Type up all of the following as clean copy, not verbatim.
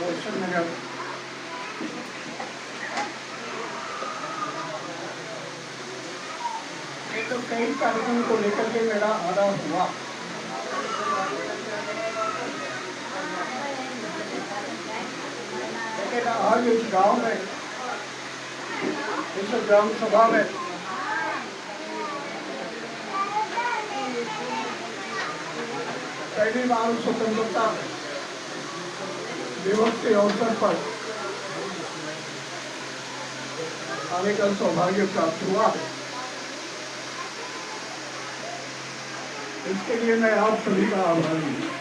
रोशन नगर। ये तो कई कार्यक्रम को लेकर के मेरा आना हुआ, लेकिन आज इस गांव में, इस ग्राम सभा में पहली बार स्वतंत्रता दिवस के अवसर पर आने का सौभाग्य प्राप्त हुआ। इसके लिए मैं आप सभी का आभारी हूँ।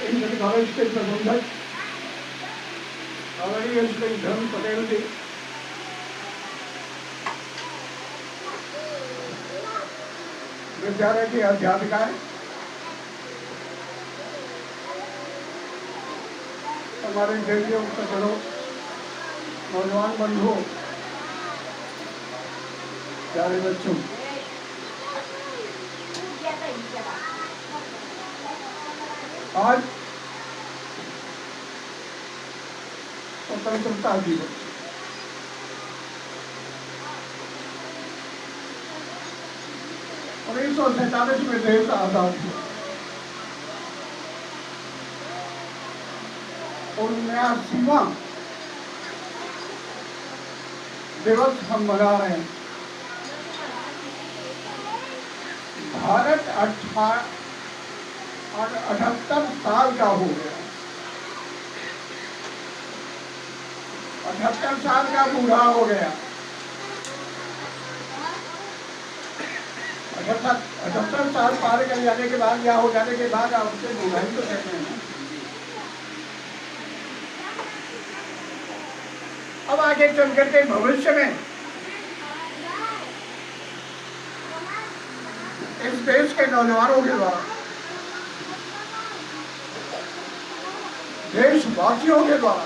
इंटर कॉलेज के प्रबंधक आदरणीय श्री धर्म पटेल जी, विद्यालय की अध्यापिकाएं, हमारे बेटियों सज्जनों, नौजवान बंधुओं, प्यारे बच्चों, आज स्वतंत्रता दिवस। उन्नीस सौ 47 में देश आजाद हुआ और 79वां दिवस हम मना रहे हैं। भारत 78 साल का हो गया, 78 साल का बूढ़ा हो गया। 78 साल पार कर जाने के बाद या हो जाने के बाद आप उससे बुढ़ाई तो कहते हैं। अब आगे चल करके भविष्य में इस देश के नौजवानों के द्वारा, देशवासियों के द्वारा,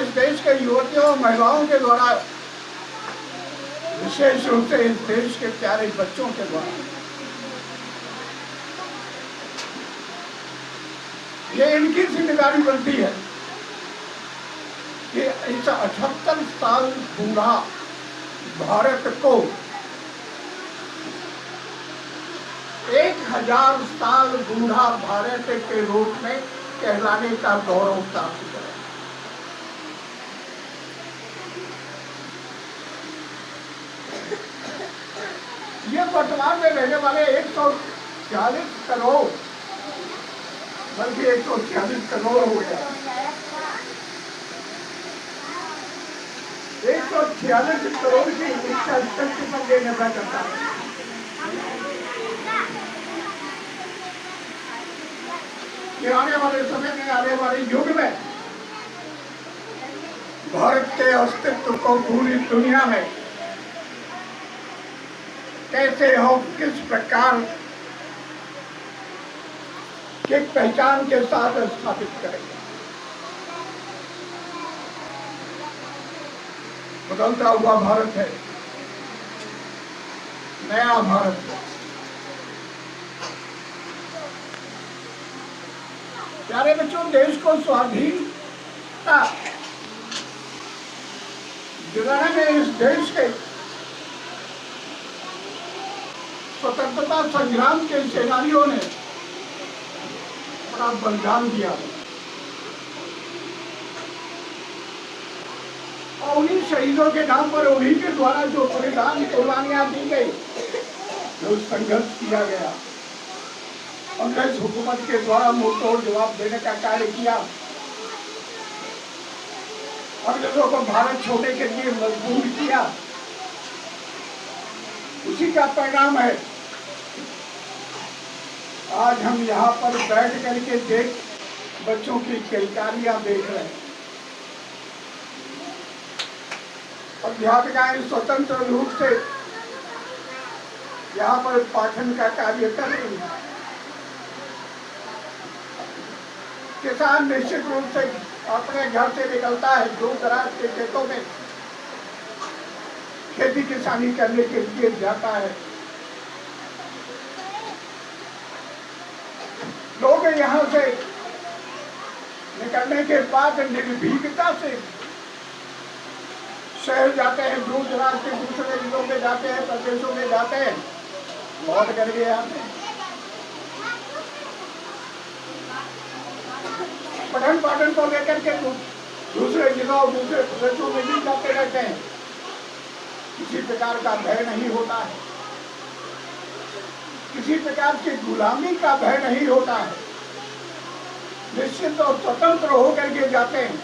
इस देश के युवतियों और महिलाओं के द्वारा, विशेष रूप से इस देश के प्यारे बच्चों के द्वारा ये इनकी जिम्मेदारी बनती है कि इस 78 साल बूढ़ा भारत को 1000 साल बूढ़ा भारत के रूप में कहलाने का गौरव प्राप्त करें। ये वर्तमान में रहने वाले 140 करोड़, बल्कि 146 करोड़ हो गया, 146 करोड़ की इच्छा शक्ति पर ये निर्भर करता है। कि आने वाले समय में, आने वाले युग में भारत के अस्तित्व को पूरी दुनिया में कैसे हो, किस प्रकार की पहचान के साथ स्थापित करेंगे। बदलता हुआ भारत है, नया भारत है। प्यारे बच्चों, देश को स्वाधीनता दिलाने में इस देश के स्वतंत्रता संग्राम के सेनानियों ने बड़ा बलिदान दिया और उन्हीं शहीदों के नाम पर, उन्हीं के द्वारा जो बलिदान कुर्बानियां दी गई, जो संघर्ष किया गया, अंग्रेज हुकूमत के द्वारा मुंहतोड़ जवाब देने का कार्य किया, अंग्रेजों को भारत छोड़ने के लिए मजबूर किया, उसी का परिणाम है आज हम यहाँ पर बैठ करके बच्चों की किलकारियां देख रहे हैं। अध्यापिकाएं स्वतंत्र रूप से यहाँ पर पाठन का कार्य कर रही हैं। किसान निश्चित रूप से अपने घर से निकलता है, दूर दराज के खेतों में खेती किसानी करने के लिए जाता है। लोग यहाँ से निकलने के बाद निर्भीकता से शहर जाते हैं, दूर दराज के दूसरे जिलों में जाते हैं, प्रदेशों में जाते हैं, लौट करके आते हैं। पठन पाठन को लेकर के दूसरे जिलों दूसरे प्रदेशों में भी जाते रहते हैं। किसी प्रकार का भय नहीं होता है, किसी प्रकार की गुलामी का भय नहीं होता है। निश्चित और स्वतंत्र होकर के जाते हैं।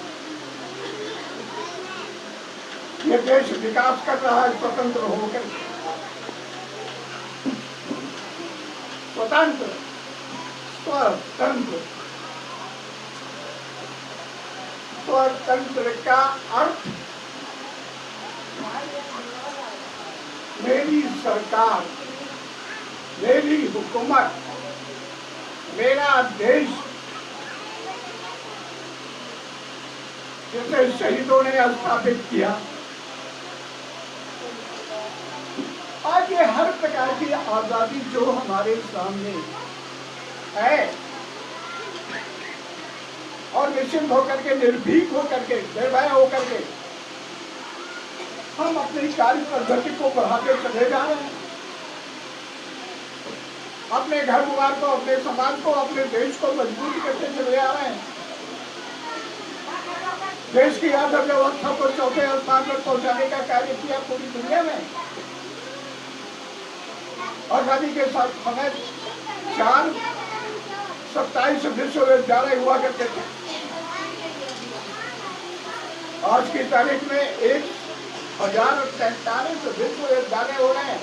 ये देश विकास कर रहा है स्वतंत्र होकर, स्वतंत्र स्वतंत्र। स्वतंत्र का अर्थ मेरी सरकार, मेरी हुकूमत, मेरा देश, जिसे शहीदों ने स्थापित किया। आज ये हर प्रकार की आजादी जो हमारे सामने है, और निश्चिंत होकर के, निर्भीक होकर के, निर्भय होकर के हम अपनी कार्य पद्धति को बढ़ाते चले जा रहे हैं। अपने घर परिवार को, अपने समाज को, अपने देश को मजबूत करते चले आ रहे हैं। देश की अर्थव्यवस्था को चौथे स्थान पर पहुंचाने का कार्य किया पूरी दुनिया में। आजादी के साथ समय 427 विश्वविद्यालय हुआ करते थे। आज की तारीख में 1043 विश्वविद्यालय हो रहे हैं।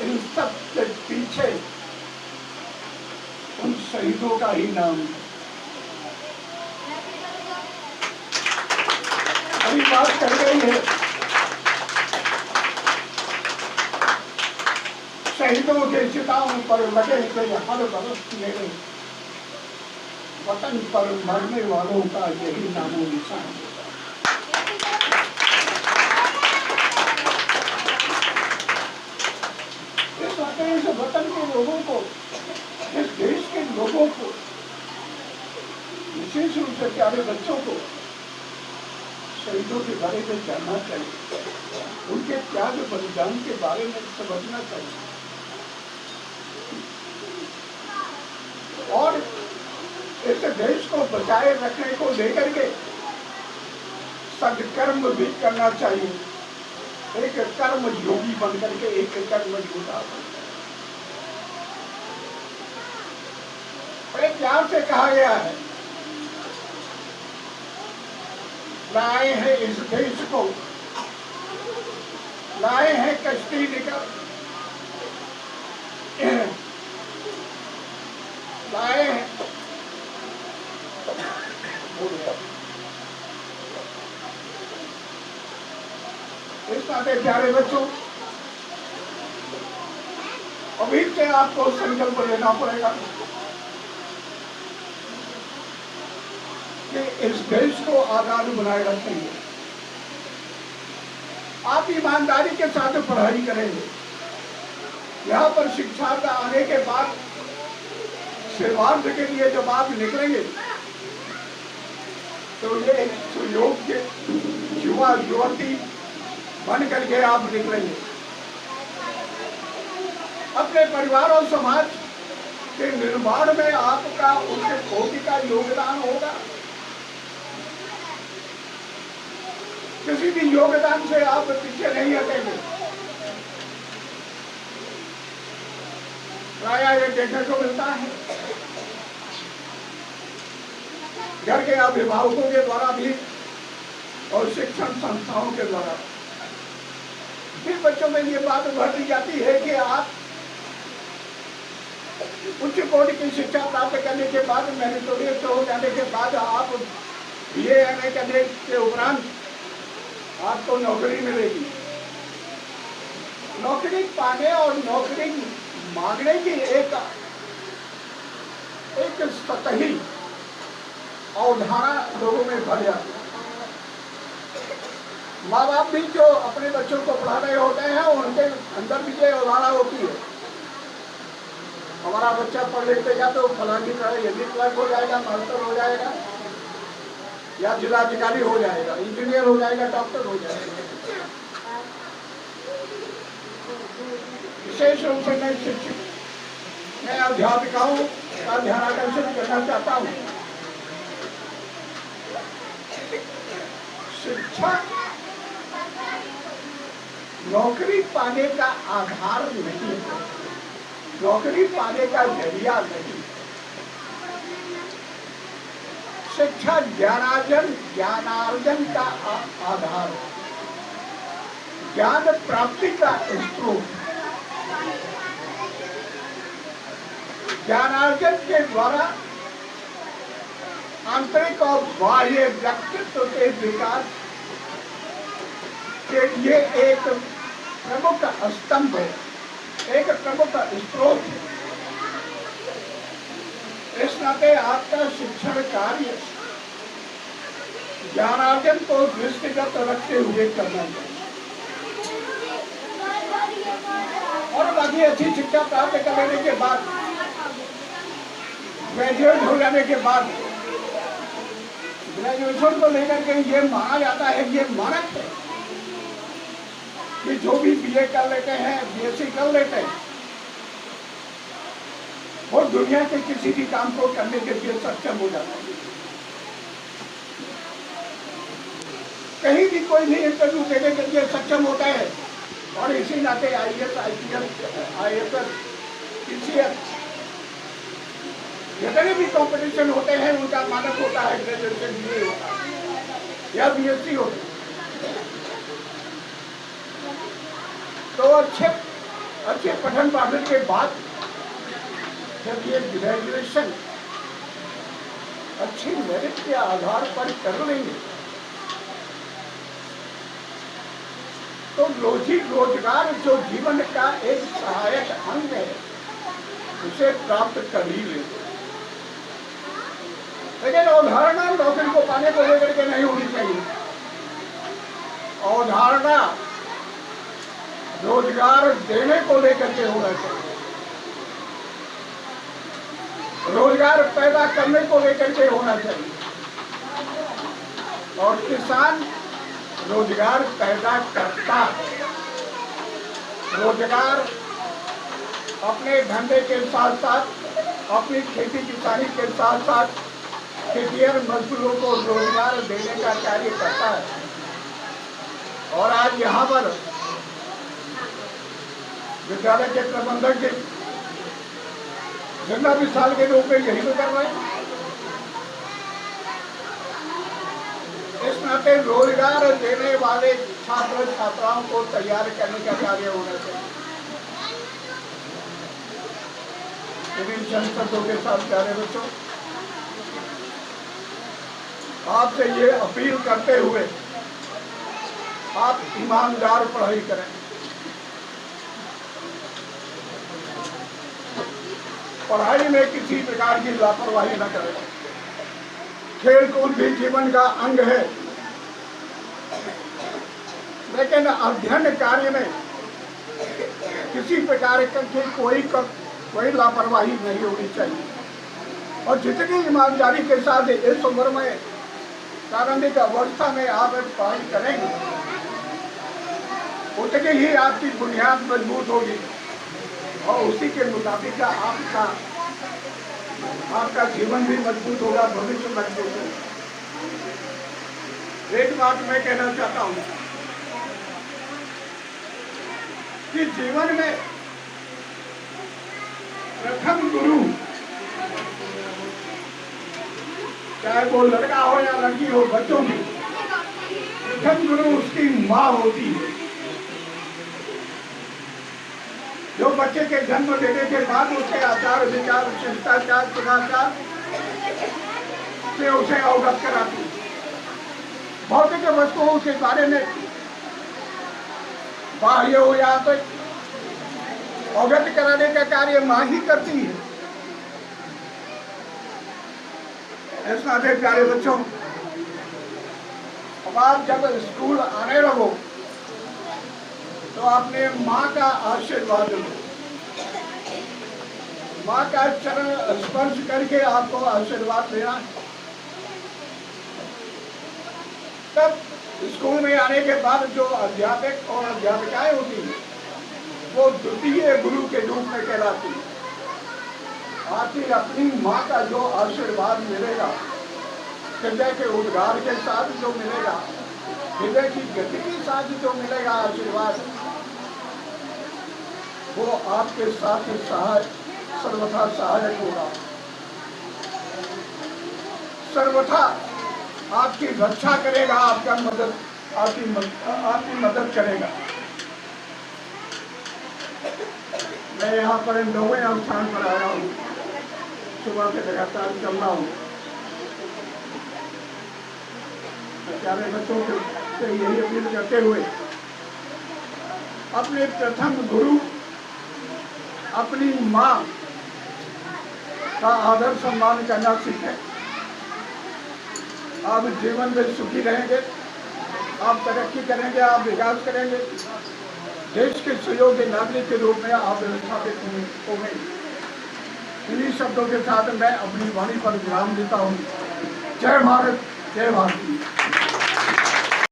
इन सब के पीछे उन शहीदों का ही नाम है। अभी बात कर गई है शहीदों के चिताओं पर लगे थे हर बरस मेरे वतन पर मरने वालों का यही नामो निशान। इस वतन के लोगों को, इस देश के लोगों को, विशेष रूप से प्यारे बच्चों को शहीदों के बारे में जानना चाहिए, उनके त्याग बलिदान के बारे में समझना चाहिए, और इस देश को बचाए रखने को लेकर के सदकर्म भी करना चाहिए। एक कर्म योगी बनकर के, एक कर्म योद्धा बनकर। बड़े प्यार से कहा गया है, लाए हैं इस देश को, लाए हैं कश्ती लेकर, लाए हैं। इस नाते प्यारे बच्चों, अभी से आपको संकल्प लेना पड़ेगा कि इस देश को आजाद बनाए रखेंगे। आप ईमानदारी के साथ पढ़ाई करेंगे। यहाँ पर शिक्षा आने के बाद सेवार्थ के लिए जब आप निकलेंगे तो ये एक सुयोग्य युवा युवती बन करके आप निकलेंगे। अपने परिवार और समाज के निर्माण में आपका उनके कोटि का योगदान होगा। किसी भी योगदान से आप पीछे नहीं हटेंगे। प्रायः ये देखने को मिलता है घर के अभिभावकों के द्वारा भी और शिक्षण संस्थाओं के द्वारा फिर बच्चों में ये बात भर दी जाती है कि आप उच्च कोटि की शिक्षा प्राप्त करने के बाद, मेरिटोरियस हो जाने के बाद आप BA करने के उपरांत आपको नौकरी मिलेगी। नौकरी पाने और नौकरी मांगने की एक एक सतही अवधारणा लोगों में भर जाती है। माँ बाप भी जो अपने बच्चों को पढ़ा रहे होते हैं उनके अंदर भी ये अवधारणा होती है, हमारा बच्चा पढ़ लिख गया तो फलानी तरह यदि क्लर्क हो जाएगा, मास्टर हो जाएगा, या जिलाधिकारी हो जाएगा, इंजीनियर हो जाएगा, डॉक्टर हो जाएगा। विशेष रूप से मैं शिक्षक, मैं अध्यापिकाओं का ध्यान आकर्षित करना चाहता हूँ। शिक्षा नौकरी पाने का आधार नहीं है, नौकरी पाने का जरिया नहीं। शिक्षा ज्ञानार्जन का आधार, ज्ञान प्राप्ति का स्रोत। ज्ञानार्जन के द्वारा आंतरिक और बाह्य व्यक्तित्व के विकास के लिए एक प्रमुख स्तंभ है, एक प्रमुख स्रोत है। इस नाते आपका शिक्षण कार्य ज्ञानार्जन को दृष्टिगत रखते हुए करना चाहिए और बाकी अच्छी शिक्षा प्राप्त कर लेने के बाद, ग्रेजुएट हो जाने के बाद, ग्रेजुएशन को लेकर के ये माना जाता है, ये मानक है कि जो भी बीए कर लेते हैं, बीएससी कर लेते हैं, वो दुनिया के किसी भी काम को करने के लिए सक्षम हो जाता है। कहीं भी कोई भी इंटरव्यू देने के लिए सक्षम होता है और इसी नाते आईएएस, आईपीएस, आईएफएस, पीसीएस जितने भी कंपटीशन होते हैं उनका मानक होता है ग्रेजुएशन बीए होता है या बीएससी होता है। तो अच्छे पठन पाठन के बाद जब ये ग्रेजुएशन अच्छी मेरिट के आधार पर कर लेंगे तो रोजगार जो जीवन का एक सहायक अंग है उसे प्राप्त कर ही लेंगे। लेकिन अवधारणा नौकरी को पाने को लेकर के नहीं होनी चाहिए। अवधारणा रोजगार देने को लेकर के होना चाहिए, रोजगार पैदा करने को लेकर के होना चाहिए। और किसान रोजगार पैदा करता है, रोजगार अपने धंधे के साथ साथ अपनी खेती किसानी के साथ साथ खेतिहर मजदूरों को रोजगार देने का कार्य करता है। और आज यहाँ पर विद्यालय के प्रबंधक जी जितना भी साल के रूप में यही तो कर रहे हैं। इस नाते रोजगार देने वाले छात्र छात्राओं को तैयार करने का कार्य होना चाहिए। विभिन्न संस्थाओं के साथ प्यारे बच्चों, आपसे ये अपील करते हुए आप ईमानदार पढ़ाई करें। पढ़ाई में किसी प्रकार की लापरवाही न करें। खेल कूद भी जीवन का अंग है, लेकिन अध्ययन कार्य में किसी प्रकार की कोई लापरवाही नहीं होनी चाहिए। और जितनी ईमानदारी के साथ इस उम्र में प्रारंभिक अवस्था में आप पढ़ाई करेंगे उतनी ही आपकी बुनियाद मजबूत होगी और उसी के मुताबिक आपका जीवन भी मजबूत होगा, भविष्य मजबूत होगा। एक बात मैं कहना चाहता हूँ कि जीवन में प्रथम गुरु, चाहे वो लड़का हो या लड़की हो, बच्चों की प्रथम गुरु उसकी माँ होती है। जो बच्चे के जन्म देने के बाद उसके आचार विचार शिष्टाचार सदाचार से उसे अवगत कराती, भौतिक वस्तुओं के बारे में बाह्य हो या तो अवगत कराने का कार्य माँ ही करती है। इस नाते प्यारे बच्चों, अब आप जब स्कूल आने लगो तो आपने माँ का आशीर्वाद लो। माँ का चरण स्पर्श करके आपको आशीर्वाद लेना। तब स्कूल में आने के बाद जो अध्यापक और अध्यापिकाएं होती हैं वो द्वितीय गुरु के रूप में कहलाती है। आखिर अपनी माँ का जो आशीर्वाद मिलेगा, हृदय के उद्गार के साथ जो मिलेगा, हृदय की गति के साथ जो मिलेगा आशीर्वाद, वो आपके साथ सर्वथा सहायक होगा, सर्वथा आपकी रक्षा करेगा, आपकी मदद करेगा। मैं यहाँ पर 9वें स्थान पर आया हूँ, सुबह से लगातार चल रहा हूँ। प्यारे बच्चों से यही अपील करते हुए अपने प्रथम गुरु अपनी माँ का आदर सम्मान करना सीखें। आप जीवन में सुखी रहेंगे, आप तरक्की करेंगे, आप विकास करेंगे, देश के सुयोग्य नागरिक के रूप में आप व्यवस्थापित होंगे। इन्हीं शब्दों के साथ मैं अपनी वाणी पर विराम देता हूँ। जय भारत, जय भारत।